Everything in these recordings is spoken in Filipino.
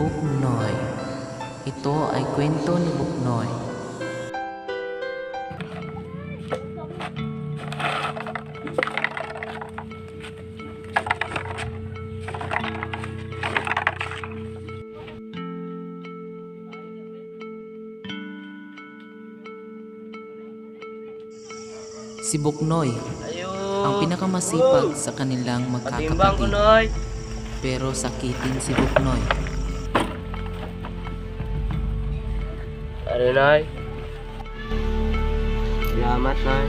Buknoy. Ito ay kwento ni Buknoy. Si Buknoy ang pinakamasipag sa kanilang Patimbang ko, magkakapatid. Noy. Pero sakitin si Buknoy. Ano, Noy? Salamat, Noy.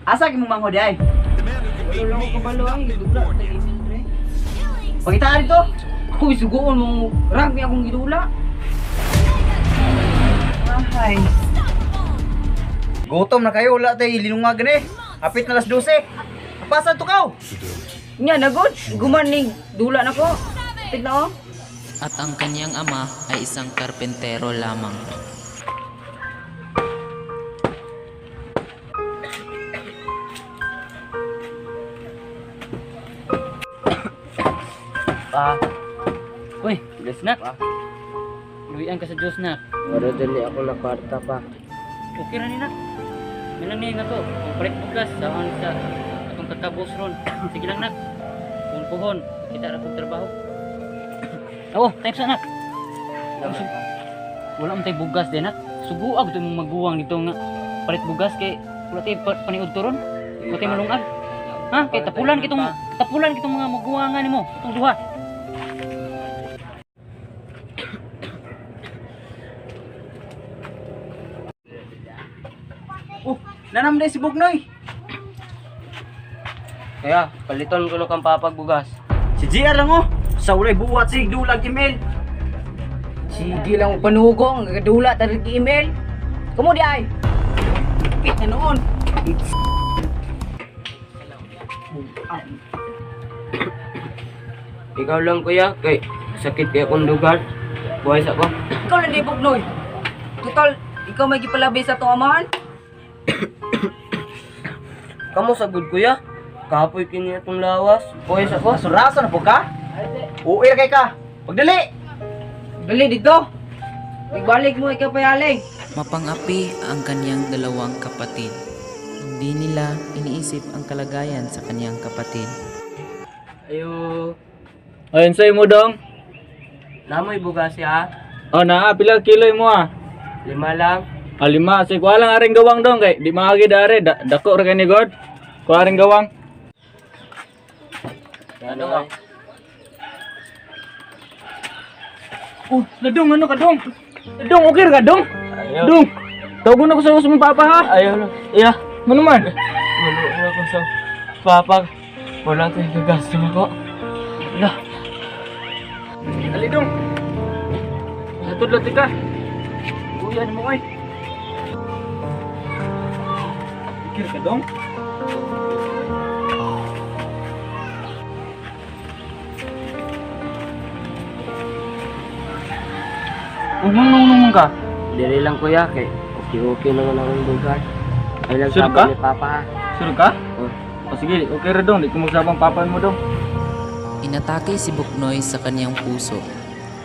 Asa mo manghod ay? Wala ko kabalo ay gidula ta email pre. Pagita dito. Ako isugoon mo rugby akong gidula. Ay. Gutom na kayo, wala tayo linungag ni. Hapit na 12. Kapasan to kaw? Nya nagod gumaning dula nako. Tignan oh. At ang kanyang ama ay isang karpentero lamang. Pa, Uy, bless na. Pa. Luwian ka sa Dios na. wala dali ako na kwarta pa. Okay ra ni na. Minang niya nga to. Kung palit bugas sa atong kakabos ron. Sige lang nak. Puhon-puhon. Kita ra kong trabaho. Oo, thanks anak. Wala man tay bugas din nak. Suguag to mong maguwang dito nga palit bugas kay wala tay paniud to ron. Wala tay malungag. Ha? Kay tapulan kitong mga maguwangan nimo. Itong duha. Nanam day si Buknoy. Kaya, paliton ko na kang papagbugas. Si JR lang oh. Sa ulay buwat sig dulag email. Sige lang panugong, gadula ta rin email. Kumo di ay. Pit na noon. Ikaw lang, kuya. Kay, sakit kaya akong lugar. Buhay sa ko. Ikaw lang di Buknoy. Total, ikaw may gipalabi sa tong amahan. Kamu sagud, kuya. Kapoy kini atong lawas. Buhay sa ko. Surasa na po ka? Uwi kay ka. Pagdali. Dali dito. Igbalik mo ikaw payaling. Mapangapi ang kanyang dalawang kapatid. Hindi nila iniisip ang kalagayan sa kanyang kapatid. Ayo. Ayun sa'yo mo dong. Namoy bugas ya. O na, pila kilo mo 5 lang. 5. Sige, kuha lang aring gawang dong kay. Di maagi dare. Dako ra kay ni God. Kuha aring gawang. Ano ka? Oh, ladong ano ka dong? Dong, okay ra ka dong? Ayaw. Dong. Tawag na ko sa uso mong papa ha. Ayaw na. Iya. Ano man? Wala ko sa papag. Wala tayong gagastos ako. Wala. Ali dong. Hatod lati ka. Uyan mo oy. Pikir ka dong? Nung ka. Dili lang, kuya. Kay okay naman akong lugar. Ay lang Sure sabi ka? ni papa ha. Sure ka? Oh. O sige, okay ra dong. Di ko magsabang papan mo dong. Inatake si Buknoy sa kanyang puso.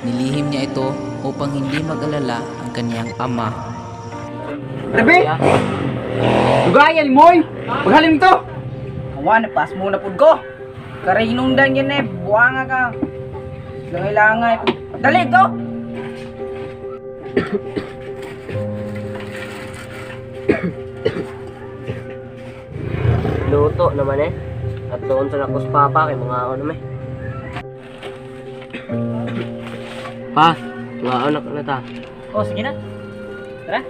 Nilihim niya ito upang hindi mag-alala ang kanyang ama. Rebe. Dugayan moy. Paghalim to. Awan pas mo na pud ko. Kara hinungdan yan eh. Buwanga ka. Langay-langay. Dali to. Luto naman eh. At doon sa nakos papa kay mga ano naman. Pa, mga anak na ta. Oh, sige na. Tara.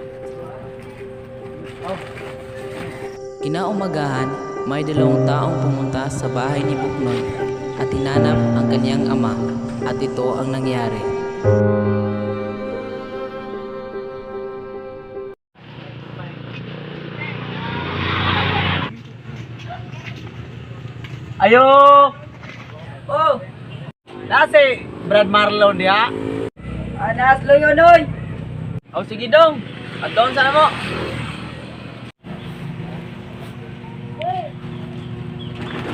Kinaumagahan, may 2 taong pumunta sa bahay ni Buknoy at hinanap ang kanyang ama at ito ang nangyari. Ayo. Oh, Nasi Brad Marlon dia. anas lo yun oy. Oh sige dong. At doon sana mo.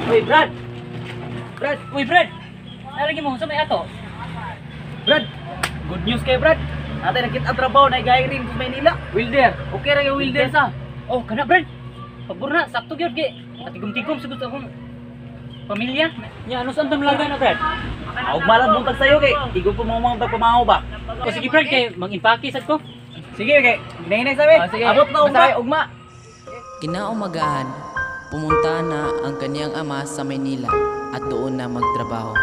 Uy, Brad! Brad! Uy, Brad! Nalagi mo sa may ato? Brad, good news kay Brad. Natin nakita ang trabaho na hiring sa Maynila. Wilder, okay ra yung Wilder sa. Oh, kana Brad. Pabor na, sakto gyud kay patigom-tigom sigud sa akong pamilya. Nya ano saan tamlaga na Brad? Ako malang buntag sa'yo kay. Igo po mga pagpamahaw ba? O sige Brad kay mag-impake sad ko. Sige, kay. Hinahinay sabi. Sige. Abot na ugma. Ugma. Kinaumagahan, pumunta na ang kaniyang ama sa Maynila at doon na magtrabaho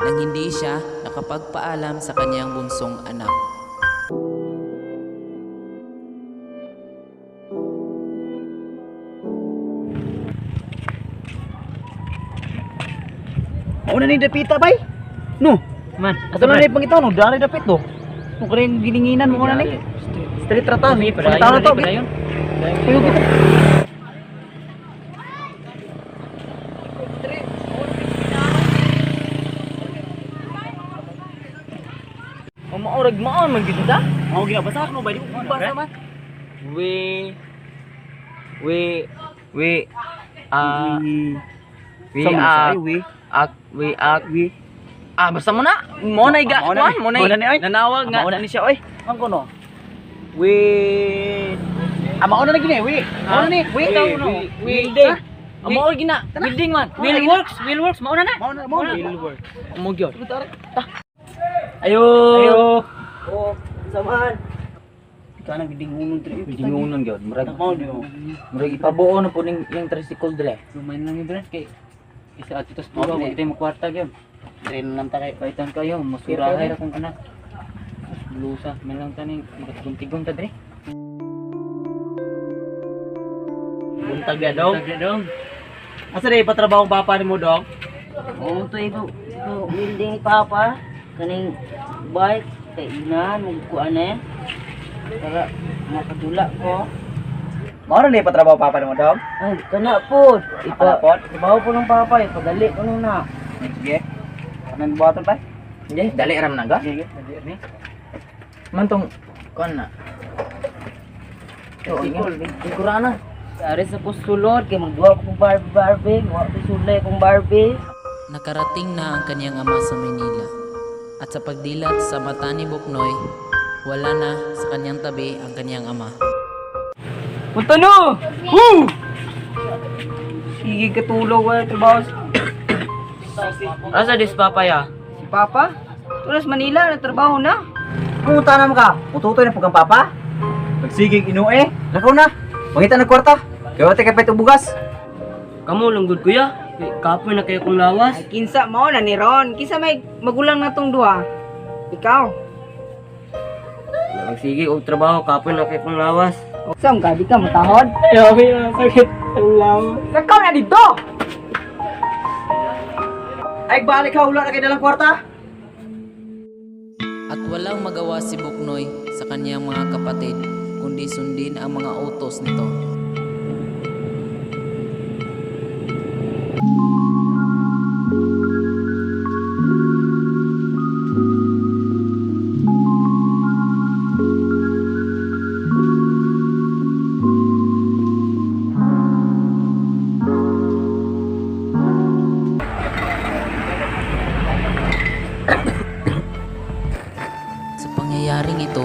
nang hindi siya nakapagpaalam sa kaniyang bunsong anak. Mauna ni dapita bay. No. Man, Ato na ni pangitaw no, dari dapit to. Kung kaya gininginan mo na ni. Street rata. Pangitaw na to. Padayon. Tuyog kita. Maorag maon man gid ta. Mao ginabasa no bay di ko basa man. We Basta mo na. Mo na iga. Mo na ni oy. nanawag nga. Mao na ni siya oy. Ang kono. We mao na gini we. Mao na ni. We Ikaw no. Wilder. Amo gina. Building man. Wheelworks, mao na na. Mao na. Mo gyud. Ayo. Oh, samahan. Ika nang gidingunon diri. Dingunon gyud. Mao niyo. Murag ipabuo na po ning yung tricycle dire. Lumayan lang yung Brad kay isa at ito sa tuwa, wag tayo magkwarta gyud. Train lang ta kay. Paitan kayo, masurahay ra kung anak. Blusa, may lang taning tigong ta dire. Buntag ya dong. Tagdong. Asa day patrabaho ang papa nimo dong? Oo, ito building ni Papa. Kaning bike, kay ina, magkuan eh. Para makadula ko. Mao na patrabaho ang papa nimo dong? Ay, kana po. Kana po? Ibaw po ng Papa, ipagali ko nung na. Sige. Kanan buhaton pa? Hindi, dali ram na ga. Sige, dali ni. Mantong kon na. Sigurana. Ari sa postulod, kay magduwa ko kong Barbie, wala ko sulay kong Barbie. Nakarating na ang kaniyang ama sa Maynila at sa pagdilat sa mata ni Buknoy, wala na sa kaniyang tabi ang kaniyang ama. Punta no! Woo! Sige katulog wala trabaho. Asa dis papaya? Si Papa? Tulas Manila, nagtrabaho na. Pumunta na mo ka. Ututoy na pugang papa. Nagsigig inue. Lakaw na. Mangita na kwarta. Kaya wala tayo kapit bugas. Kamu lang gud kuya. Kapoy na kayo kong lawas. Ay, kinsa mo na ni Ron. Kinsa may magulang na tong duha. Ikaw. Sige og trabaho kapoy na kayo kong lawas. Sam ka, di ka matahod? Yawi na sakit ang lawas. Lakaw na dito! Ay balik ka ulo na kayo dalang kwarta. At walang magawa si Buknoy sa kaniyang mga kapatid kundi sundin ang mga utos nito. Sa pangyayaring ito,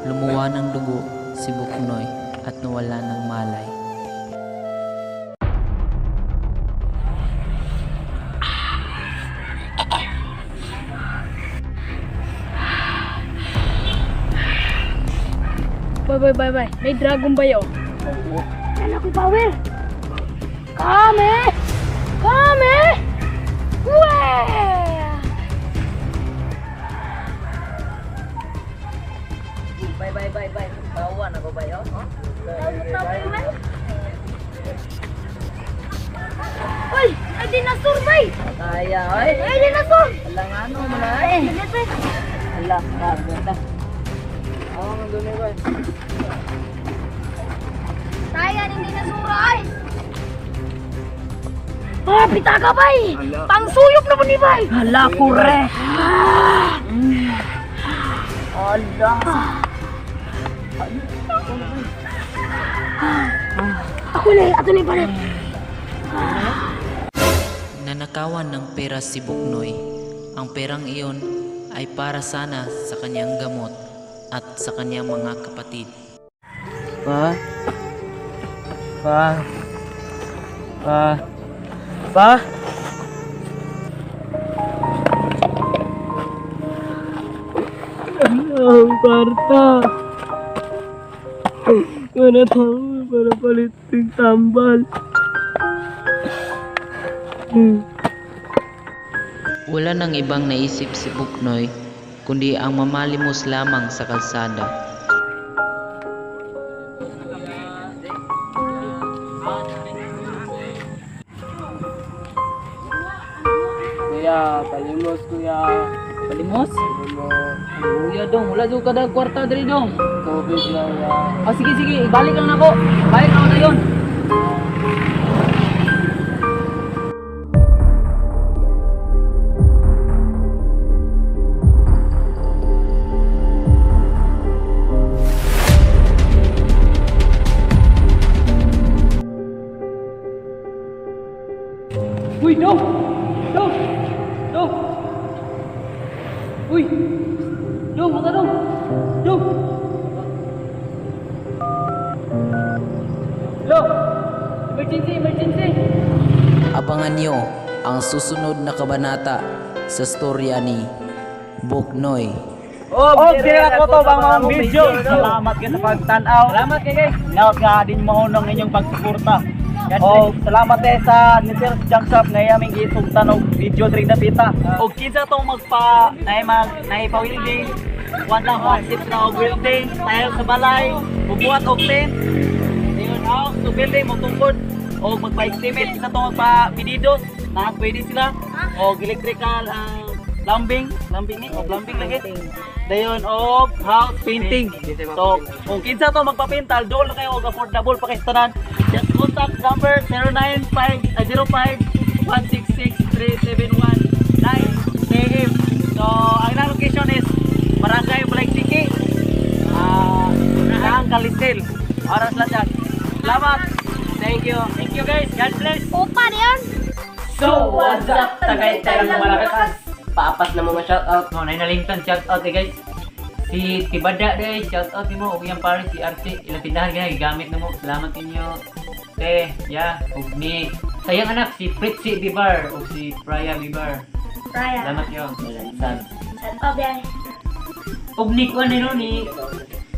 lumuwa ng dugo si Buknoy at nawala ng malay. Bye. May dragon ba yun? Ano ko power? Kame! Weh! Bye. Bawa na ko ba yun? Uy! Ay, dinosaur ba? Kaya, oy. Ay, dinosaur! Alang ano mo na Ay, eh. Alang, ganda. Oo, magdumi ba? Tayo ng dinosaur ay! Ah, pitaka ba? Pangsuyop na mo ni bay! Hala, kure. Hala. Ato ni pare! Nanakawan ng pera si Buknoy. Ang perang iyon ay para sana sa kanyang gamot at sa kanyang mga kapatid. Pa? Pa? Pa? Pa? Ang kwarta. Mana tahu para paliting tambal. Wala nang ibang naisip si Buknoy kundi ang mamalimos lamang sa kalsada. Kuya, palimos kuya. Palimos? Kuya dong, wala dong kada kwarta dali dong. Tubig lang ya. Oh sige sige, balik lang ako. Balik lang ako na yun. Uy, dong! Dong! Dong! Uy! Dong, mata dong! Dong! Lo! Emergency, emergency! Abangan nyo ang susunod na kabanata sa storya ni Buknoy. Dire ako to bang mga video. Salamat kayo sa pagtanaw. Salamat kayo guys. Naot nga din mo ng inyong pagsuporta. Salamat kayo sa Sir Jangshop nga aming gisugtan og video diri dapita. Og kinsa tong naipawilding, wala lang tips na og welding, tayo sa balay, bubuhat og tent. Ayun out to building mo tungkod og magpa-estimate sa tong magpa-pedidos na pwede sila og electrical plumbing ni o plumbing lagi. Dayon og house painting. So, kung kinsa to magpapintal, doon na kayo og affordable pa kay tanan. Just contact number 095-05-166-371-9 So, ang ilang location is Barangay Balay Siki, Nang Kalistil. Oras lang dyan. Salamat. Thank you. Thank you guys. God bless. Upa na yun. So, what's up? Tagay-tagay ng malakas. Paapas na mga shoutout mo. Nainalingtan shoutout guys. Si Tibada day, shoutout mo. Ug yang pare si Archie. Ilang tindahan kaya gigamit na mo. Salamat ninyo. Ya. Ug ni sayang anak si Fritzy Bibar. Ug si Praya Bibar. Raya. Salamat yo. Sad. Oh, biyahe. Ug ni kuan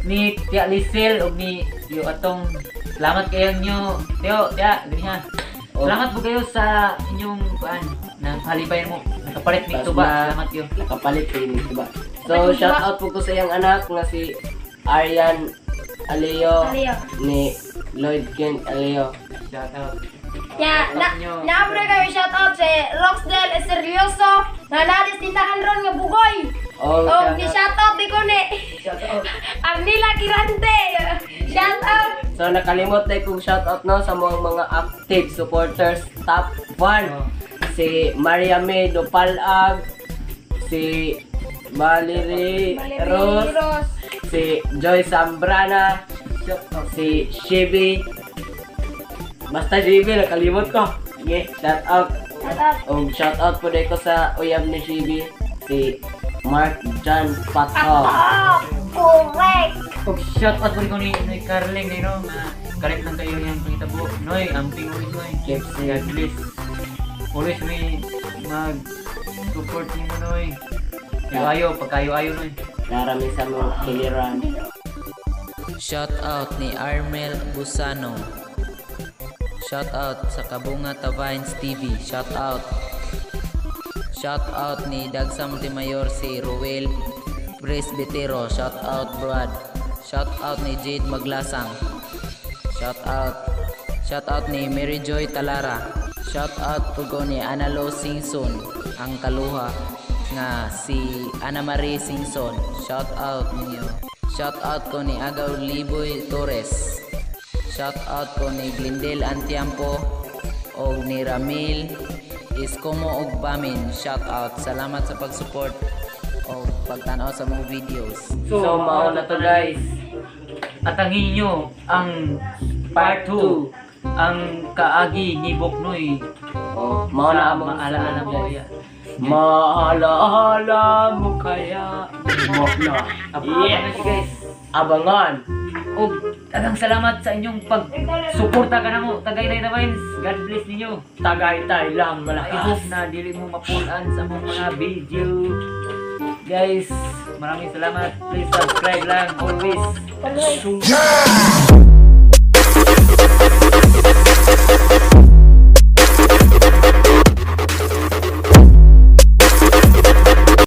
ni Tia Lisel ug ni yo atong salamat kayo nyo. Teo, Tia, ganyan. Salamat po kayo sa inyong kuan nang halipay mo. Nakapalit ni tuba. Salamat yo. Kapalit kayo ni Tuba. So, shout out po ko sa iyang anak nga si Aryan Aleo Aleo. ni Lloyd Kent Aleo. Shout out. Ya, naabra kayo shoutout si Roxdel Seryoso na nadis tindahan ron nga bugoy. Oh, Oh, ni shoutout di ko ni. Ang nila kirante. Shoutout. So, nakalimot na kong shout out no sa mga active supporters. Top 1, si Maria May Dopalag, si Valerie Rose, si Joy Zambrana, si Shibi. Basta Shibi, nakalimot ko. Yeah, shout out. Shoutout. Shout out po dito sa uyab ni Shibi, si Mark John Pato. Oh, correct. Ug shout out po ko ni Carling ni no. Correct lang kayo yang pangitabo. Noy, amping ulit noy. God bless. Always may mag-support niyo noy. Ayo, pagkayo-ayo noy. Narami sa mga kiliran. Shout out ni Armel Busano. Shout out sa Kabunga Tavines TV. Shout out. Shout out ni Dagsa Montemayor si Ruel Presbitero. Shout out Brad. Shout out ni Jade Maglasang. Shout out. Shout out ni Mary Joy Talara. Shout out po ko ni Analo Singson ang kaluha nga si Ana Marie Singson. Shout out ninyo. Shout out ko ni Agaw Liboy Torres. Shout out ko ni Glendale Antiampo o ni Ramil Iskomo og Bamin. Shout out. Salamat sa pag-support o pagtanaw sa mga videos. So, mao na to guys. Atangin nyo ang part 2 ang kaagi ni Buknoy. Oh, mao na among Maalaala mo ya. Mahala mo kaya. Yes guys. Abangan. Og daghang salamat sa inyong pagsuporta kanamo Tagaytay Vines. God bless ninyo. Tagaytay lang I malakas. hope na dili mo mapulan sa among mga video. Guys, maraming salamat. Please subscribe lang always.